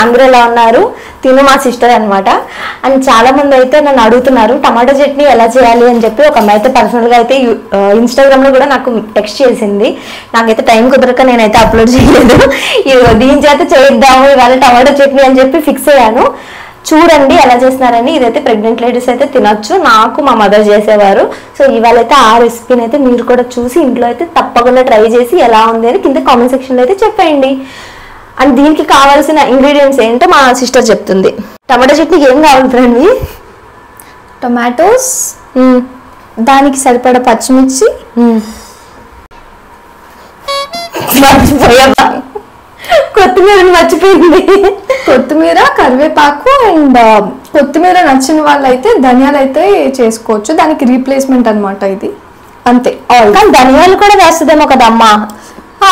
అందరూ ఎలా ఉన్నారు? తిను మా సిస్టర్ అనమాట. అండ్ చాలా మంది అయితే నన్ను అడుగుతున్నారు టమాటా చట్నీ ఎలా చేయాలి అని చెప్పి. ఒక అమ్మాయి అయితే పర్సనల్గా అయితే ఇన్స్టాగ్రామ్లో కూడా నాకు టెక్స్ట్ చేసింది. నాకైతే టైం కుదరక నేనైతే అప్లోడ్ చేయలేదు. దీని చేత చేద్దాము ఇవాళ టమాటా చట్నీ అని చెప్పి ఫిక్స్ అయ్యాను. చూడండి ఎలా చేస్తున్నారని. ఇదైతే ప్రెగ్నెంట్ లేడీస్ అయితే తినొచ్చు, నాకు మా మదర్ చేసేవారు. సో ఇవాళ అయితే ఆ రెసిపీని అయితే మీరు కూడా చూసి ఇంట్లో అయితే తప్పకుండా ట్రై చేసి ఎలా ఉంది అని కింద కామెంట్ సెక్షన్లో అయితే చెప్పండి. అండ్ దీనికి కావాల్సిన ఇంగ్రీడియంట్స్ ఏంటో మా సిస్టర్ చెప్తుంది. టమాటా చట్నీకి ఏం కావాలి ఫ్రెండ్? టొమాటోస్, దానికి సరిపడా పచ్చిమిర్చి, కొత్తిమీర మర్చిపోయింది. కొత్తిమీర, కరివేపాకు అండ్ కొత్తిమీర నచ్చిన వాళ్ళైతే ధనియాలు అయితే చేసుకోవచ్చు. దానికి రీప్లేస్మెంట్ అనమాట ఇది, అంతే. కానీ ధనియాలు కూడా వేస్తుందేమో కదా అమ్మ?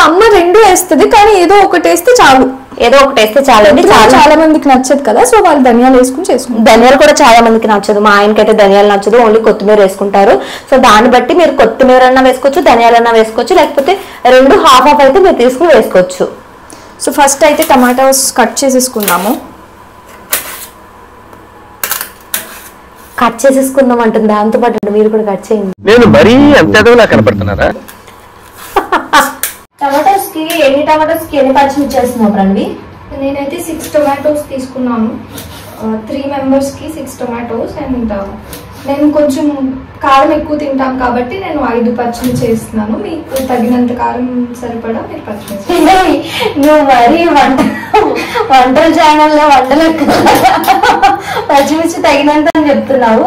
అమ్మ రెండు వేస్తుంది, కానీ ఏదో ఒకటి వేస్తే చాలు. ఏదో ఒకటి వేస్తే చాలండి. చాలా మందికి నచ్చదు కదా, సో వాళ్ళు ధనియాలు వేసుకుని చేసుకుంటారు. ధనియాలు కూడా చాలా మందికి నచ్చదు. మా ఆయనకైతే ధనియాలు నచ్చదు, ఓన్లీ కొత్తిమీర వేసుకుంటారు. సో దాన్ని బట్టి మీరు కొత్తిమీర అన్నా వేసుకోవచ్చు, ధనియాలన్నా వేసుకోవచ్చు, లేకపోతే రెండు హాఫ్ హాఫ్ అయితే మీరు తీసుకుని వేసుకోవచ్చు. సో ఫస్ట్ అయితే టమాటోస్ కట్ చేసేసుకుందాము. కట్ చేసేసుకుందాం అంటుంది, దాంతో పాటు మీరు కూడా కట్ చేయండి. నేను మరీ అంత ఎదవలా కనపడుతున్నారా? టమాటోస్ కి ఎన్ని పచ్చిమిర్చి చేస్తున్నావు రణవి? నేనైతే 6 టొమాటోస్ తీసుకున్నాను. 3 members కి 6 టొమాటోస్. అండ్ నేను కొంచెం కారం ఎక్కువ తింటాం కాబట్టి నేను 5 పచ్చిమిర్చి వేస్తున్నాను. మీకు తగినంత కారం సరిపడా మీరు పచ్చిమిర్చి. నువ్వు మరీ వంటల ఛానల్లో వంటలు పచ్చిమిర్చి తగినంత అని చెప్తున్నావు.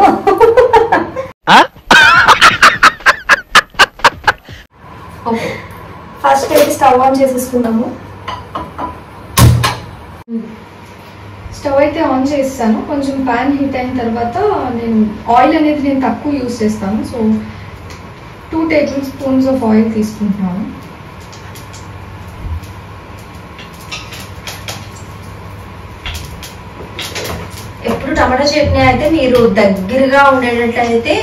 ఓకే, ఫస్ట్ అయితే స్టవ్ ఆన్ చేసేసుకున్నాము. స్టవ్ అయితే ఆన్ చేస్తాను. కొంచెం ప్యాన్ హీట్ అయిన తర్వాత నేను ఆయిల్ అనేది నేను తక్కువ యూస్ చేస్తాను. సో 2 tablespoons ఆఫ్ ఆయిల్ తీసుకుంటున్నాను. ఎప్పుడు టమాటా చట్నీ అయితే మీరు దగ్గరగా ఉండేటట్లయితే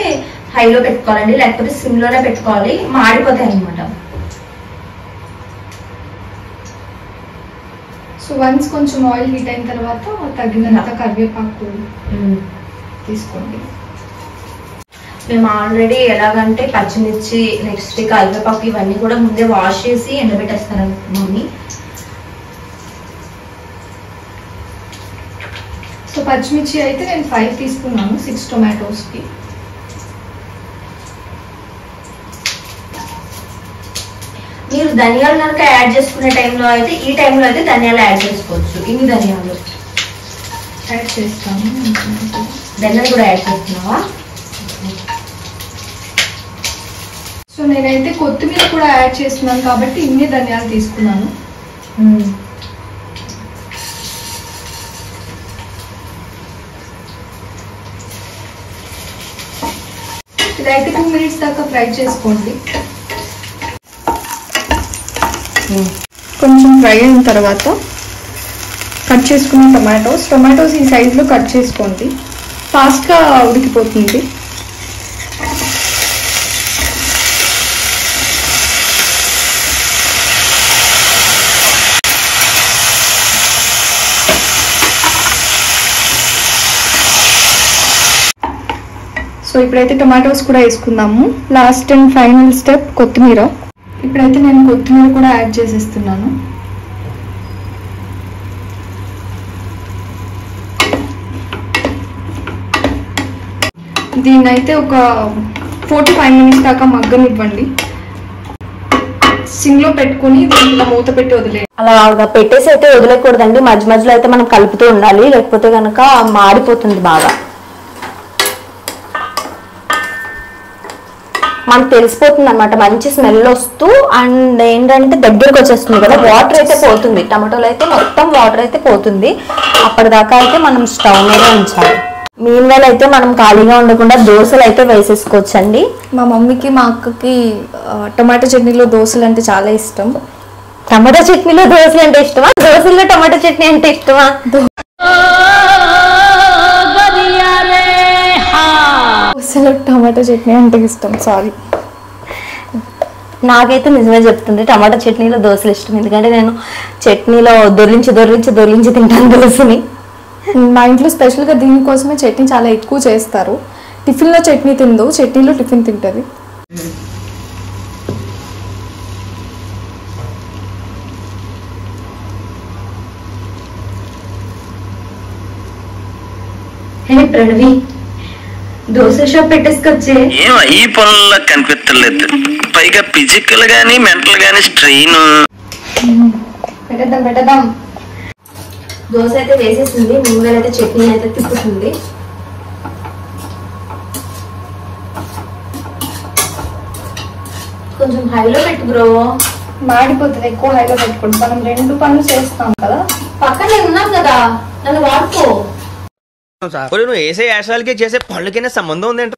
హైలో పెట్టుకోవాలండి, లేకపోతే సిమ్లోనే పెట్టుకోవాలి, మాడిపోతాయి అనమాట. సో వన్స్ కొంచెం ఆయిల్ హీట్ అయిన తర్వాత తగినంత కరివేపాకు తీసుకోండి. మేము ఆల్రెడీ ఎలాగంటే పచ్చిమిర్చి, నెక్స్ట్ కరివేపాకు ఇవన్నీ కూడా ముందే వాష్ చేసి ఎండబెట్టేస్తాను మమ్మీ. సో పచ్చిమిర్చి అయితే నేను 5 తీసుకున్నాను 6 టొమాటోస్కి. మీరు ధనియాలు కనుక యాడ్ చేసుకునే టైంలో అయితే ఈ టైంలో అయితే ధనియాలు యాడ్ చేసుకోవచ్చు. ఇన్ని ధనియాలు యాడ్ చేస్తాను. ధనియాలు కూడా యాడ్ చేస్తున్నావా? సో నేనైతే కొత్తిమీర కూడా యాడ్ చేస్తున్నాను కాబట్టి ఇన్ని ధనియాలు తీసుకున్నాను. ఇదైతే 2 minutes దాకా ఫ్రై చేసుకోండి. కొంచెం ఫ్రై అయిన తర్వాత కట్ చేసుకున్న టొమాటోస్ ఈ సైజులో కట్ చేసుకోండి, ఫాస్ట్గా ఉడికిపోతుంది. సో ఇప్పుడైతే టొమాటోస్ కూడా వేసుకుందాము. లాస్ట్ అండ్ ఫైనల్ స్టెప్ కొత్తిమీర. ఇప్పుడైతే నేను కొత్తిమీర కూడా యాడ్ చేసేస్తున్నాను. దీన్నైతే ఒక 4 to 5 minutes దాకా మగ్గనివ్వండి. సిమ్లో పెట్టుకుని దీంట్లో మూత పెట్టి వదిలేయండి. అలా పెట్టేసి అయితే వదిలేకూడదండి, మధ్య మధ్యలో అయితే మనం కలుపుతూ ఉండాలి, లేకపోతే కనుక మాడిపోతుంది బాగా. మనకు తెలిసిపోతుంది అనమాట, మంచి స్మెల్ వస్తూ. అండ్ ఏంటంటే దగ్గరకు వచ్చేస్తుంది కదా, వాటర్ అయితే పోతుంది, టమాటోలో అయితే మొత్తం వాటర్ అయితే పోతుంది. అప్పటిదాకా అయితే మనం స్టవ్ మీద ఉంచాలి. మీన్వేళ అయితే మనం ఖాళీగా ఉండకుండా దోశలు అయితే వేసేసుకోవచ్చండి. మా మమ్మీకి మా అక్కకి టమాటో చట్నీలో దోశలు అంటే చాలా ఇష్టం. టమాటో చట్నీలో దోశలు అంటే ఇష్టమా? దోశల్లో టమాటో చట్నీ అంటే ఇష్టమా? దోశలో టమాటో చట్నీ అంటే ఇష్టం. సారీ. నాకైతే నిజమే చెప్తుంది, టమాటా చట్నీలో దోశలు ఇష్టం. ఎందుకంటే నేను చట్నీలో దొర్లించి తింటాను దోశని. మా ఇంట్లో స్పెషల్గా దీనికోసమే చట్నీ చాలా ఎక్కువ చేస్తారు. టిఫిన్లో చట్నీ తిందు, చట్నీలో టిఫిన్ తింటుంది. ప్రణవి దోశ షాప్ పెట్టేసుకొచ్చే. ఏమో ఈ పనుల్లో కనిపించలేదు, పైగా ఫిజికల్ గానీ మెంటల్ గానీ స్ట్రెయిన్. పెట్టేద్దాం. దోశ అయితే వేసేసింది, ముందుగా అయితే చట్నీ అయితే తిప్పుతుంది. కొంచెం హైలో పెట్టు బ్రో, మాడిపోతుంది. ఎక్కువ హైలో పెట్టుకుంటాం, మనం 2 పనులు చేస్తాం కదా. పక్కనే ఉన్నాం కదా, నన్ను వాడుకో. నువ్వు వేసే యాశాలకి చేసే పళ్ళకైనా సంబంధం ఉందంట.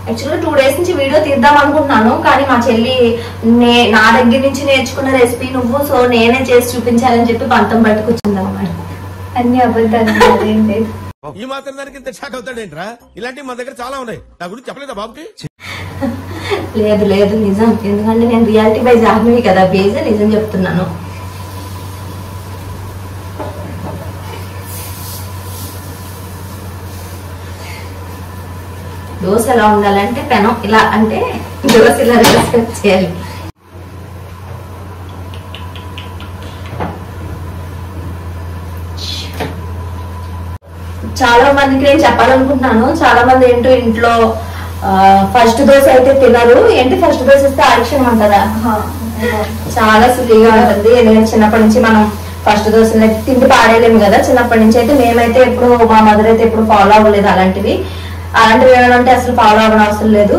యాక్చువల్గా 2 days నుంచి వీడియో తీద్దాం అనుకుంటున్నాను, కానీ మా చెల్లి నా దగ్గర నుంచి నేర్చుకున్న రెసిపీ నువ్వు, సో నేనే చేసి చూపించాలని చెప్పి పంతం బట్టి కూర్చుంది అన్నమాట. అన్ని అబద్ధాలు, అదేం లేదు. ఈ మాత్రం దానికి ఇంత షాక్ అవుతాడేంట్రా? ఇలాంటివి మన దగ్గర చాలా ఉన్నాయి, నా గురించి చెప్పలేదా బాబుకి? లేదు నిజం, ఎందుకంటే నేను రియాలిటీ బై జాహ్నవి కదా బేజ్, నిజం చెప్తున్నాను. దోశ ఎలా ఉండాలంటే పెనం ఇలా, అంటే దోశ ఇలా రివర్స్ చేయాలి. చాలా మందికి నేను చెప్పాలనుకుంటున్నాను, చాలా మంది ఏంటో ఇంట్లో ఫస్ట్ దోశ అయితే తినరు. ఏంటి ఫస్ట్ దోశ ఇస్తే ఆడిక్షన్ అంటారా? చాలా సిల్లీగా ఉంటుంది. ఎందుకంటే చిన్నప్పటి నుంచి మనం ఫస్ట్ దోశలు అయితే తిండి పాడేయలేము కదా. చిన్నప్పటి నుంచి అయితే మేమైతే ఎప్పుడు, మా మదర్ అయితే ఎప్పుడు ఫాలో అవ్వలేదు అలాంటివి ఏమంటే అసలు ఫాలో అవ్వడం అవసరం లేదు.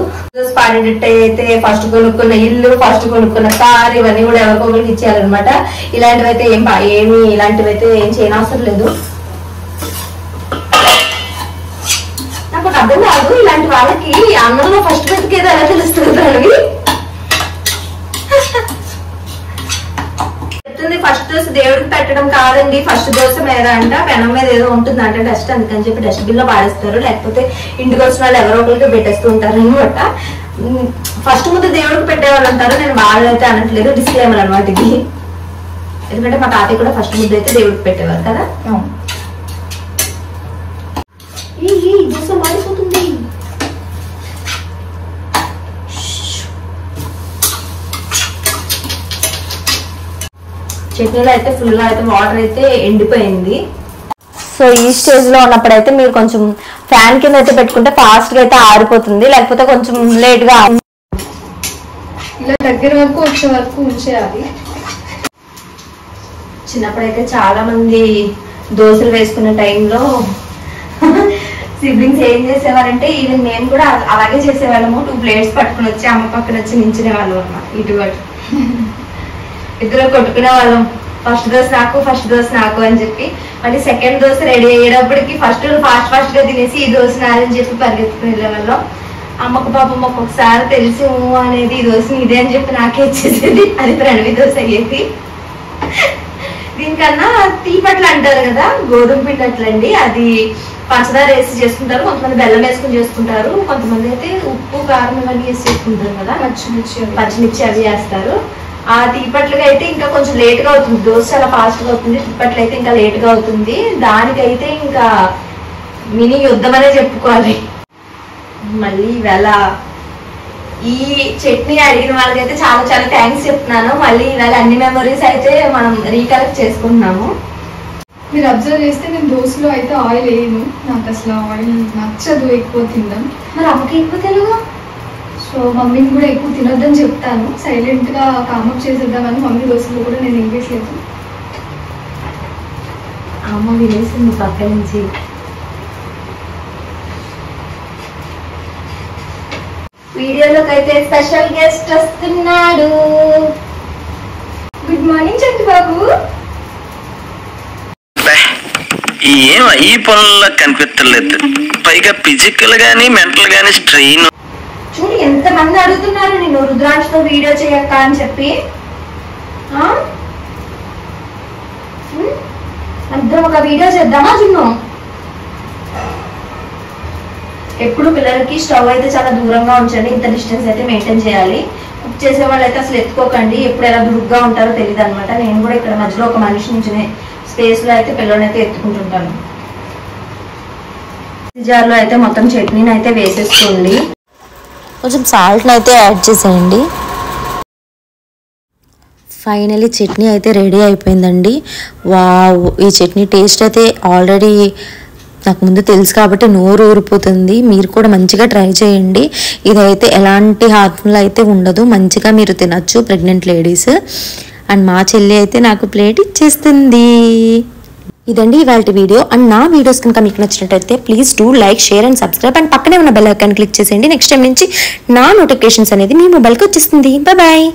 పాడేటట్టు అయితే ఫస్ట్ కొనుక్కున్న ఇల్లు, ఫస్ట్ కొనుక్కున్న కార్, ఇవన్నీ కూడా ఎవరికొకరికి ఇచ్చేయాలన్నమాట. ఇలాంటివి అయితే ఏం చేయనవసరం లేదు. నాకు అర్థం కాదు, ఇలాంటి వాళ్ళకి అన్నంలో ఫస్ట్ బతికేది ఎలా తెలుస్తుంది అని చెప్తుంది. ఫస్ట్ దోశ దేవుడికి పెట్టడం కాదండి, ఫస్ట్ దోశ మీద అంట పెనం మీద ఏదో ఉంటుంది అంటే డస్ట్, అందుకని చెప్పి డస్ట్బిన్ లో పాడేస్తారు, లేకపోతే ఇంటికి వచ్చిన వాళ్ళు ఎవరో ఒకరికి పెట్టేస్తూ ఉంటారు అనమాట. ఫస్ట్ ముందు దేవుడికి పెట్టేవాళ్ళు అంటారు, నేను వాళ్ళైతే అనట్లేదు, డిస్క్లైమర్ అనమాట ఇది. ఎందుకంటే మా తాతయ్య కూడా ఫస్ట్ ముద్ద అయితే దేవుడికి పెట్టేవారు కదా. ఈ దోశ మారిపోతుంది. చట్నీలో అయితే ఫుల్ గా అయితే వాటర్ అయితే ఎండిపోయింది. సో ఈ స్టేజ్ లో ఉన్నప్పుడు అయితే మీరు కొంచెం ఫ్యాన్ కింద అయితే పెట్టుకుంటే ఫాస్ట్ గా అయితే ఆరిపోతుంది, లేకపోతే కొంచెం లేట్ గా ఇలా దగ్గర వరకు వచ్చే వరకు ఉంచేయాలి. చిన్నప్పుడైతే చాలా మంది దోశలు వేసుకునే టైంలో సిబ్లింగ్స్ ఏం చేసేవారంటే, ఈవెన్ మేము కూడా అలాగే చేసేవాళ్ళము. 2 plates పట్టుకుని వచ్చి అమ్మ పక్కన వచ్చి నించునే వాళ్ళం అన్నమాట. ఇటువంటి ఇద్దరు కొట్టుకునే వాళ్ళం, ఫస్ట్ దోశ నాకు అని చెప్పి. మళ్ళీ సెకండ్ దోశ రెడీ అయ్యేటప్పటికి ఫాస్ట్ గా తినేసి ఈ దోశ నాదని చెప్పి పరిగెత్తుకుని వెళ్ళేవాళ్ళం. అమ్మకు పాపం ఒక్కొక్కసారి తెలిసి అనేది ఈ దోశ ఇదే అని చెప్పి నాకే ఇచ్చేసేది, అది ప్రణవి దోశ అయ్యేది. దీనికన్నా తీపట్లు అంటారు కదా, గోధుమ పిండి అట్లండి, అది పంచదార వేసి చేసుకుంటారు, కొంతమంది బెల్లం వేసుకుని చేసుకుంటారు, కొంతమంది అయితే ఉప్పు కారం ఇవన్నీ వేసి చేసుకుంటారు కదా, పచ్చిమిర్చి అవి వేస్తారు. ఆ తీపట్లకి అయితే ఇంకా కొంచెం లేట్ గా అవుతుంది, దోశ చాలా ఫాస్ట్ గా అవుతుంది, తీపట్లు అయితే ఇంకా లేట్ గా అవుతుంది. దానికైతే ఇంకా మినీ యుద్ధం అనే చెప్పుకోవాలి. మళ్ళీ ఇవాళ ఈ చట్నీ అడిగిన వాళ్ళకైతే చాలా చాలా థ్యాంక్స్ చెప్తున్నాను. మళ్ళీ ఇవాళ అన్ని మెమరీస్ అయితే మనం రీకలెక్ట్ చేసుకుంటున్నాము. మీరు అబ్జర్వ్ చేస్తే నేను దోశలో అయితే ఆయిల్ వేయను, నాకు అసలు ఆయిల్ నచ్చదు ఎక్కువ తినడం. మరి అమ్మకి ఎక్కువ తెలుగు, సో మమ్మీని కూడా ఎక్కువ తినొద్దని చెప్తాను, సైలెంట్ గా కామప్ చేసేద్దామని మమ్మీ దోశలో కూడా నేను ఇంగ్లీష్లేదు. అమ్మ వినేసింది పక్క నుంచి. వీడియోలోకి అయితే స్పెషల్ గెస్ట్ వస్తున్నాడు. గుడ్ మార్నింగ్ చంటి బాబు. ఏమో ఈ పనుల్లో కనిపించలేదు, పైగా ఫిజికల్ గానీ మెంటల్ గానీ స్ట్రెయిన్. చూడు ఎంత మంది అడుగుతున్నారు నేను రుద్రాంశతో వీడియో చేయక్క అని చెప్పి. ఇద్దరం ఒక వీడియో చేద్దామా జున్ను? ఎప్పుడు పిల్లలకి స్టవ్ అయితే చాలా దూరంగా ఉంచండి, ఇంత డిస్టెన్స్ అయితే మెయింటైన్ చేయాలి. కుక్ చేసే వాళ్ళు అయితే అసలు ఎత్తుకోకండి, ఎప్పుడు ఎలా దురుగ్గా ఉంటారో తెలియదు అనమాట. నేను కూడా ఇక్కడ మధ్యలో ఒక మనిషి నుంచి స్పేస్ లో అయితే పిల్లల్ని అయితే ఎత్తుకుంటుంటాను. జార్లో అయితే మొత్తం చట్నీని అయితే వేసేసుకోండి, కొంచెం సాల్ట్ని అయితే యాడ్ చేసేయండి. ఫైనలీ చట్నీ అయితే రెడీ అయిపోయిందండి. వావ్, ఈ చట్నీ టేస్ట్ అయితే ఆల్రెడీ నాకు ముందు తెలుసు కాబట్టి నోరు ఊరిపోతుంది. మీరు కూడా మంచిగా ట్రై చేయండి. ఇదైతే ఎలాంటి హార్మ్ఫుల్ అయితే ఉండదు, మంచిగా మీరు తినచ్చు ప్రెగ్నెంట్ లేడీస్. అండ్ మా చెల్లి అయితే నాకు ప్లేట్ ఇచ్చేస్తుంది. ఇదండి ఇవాళ వీడియో. అండ్ నా వీడియోస్ కనుక మీకు నచ్చినట్టయితే please do like, share and subscribe. And పక్కనే ఉన్న బెల్ ఐకాన్ క్లిక్ చేసేయండి. నెక్స్ట్ టైం నుంచి నా నోటిఫికేషన్స్ అనేది మీ మొబైల్కి వచ్చేస్తుంది. బాయ్.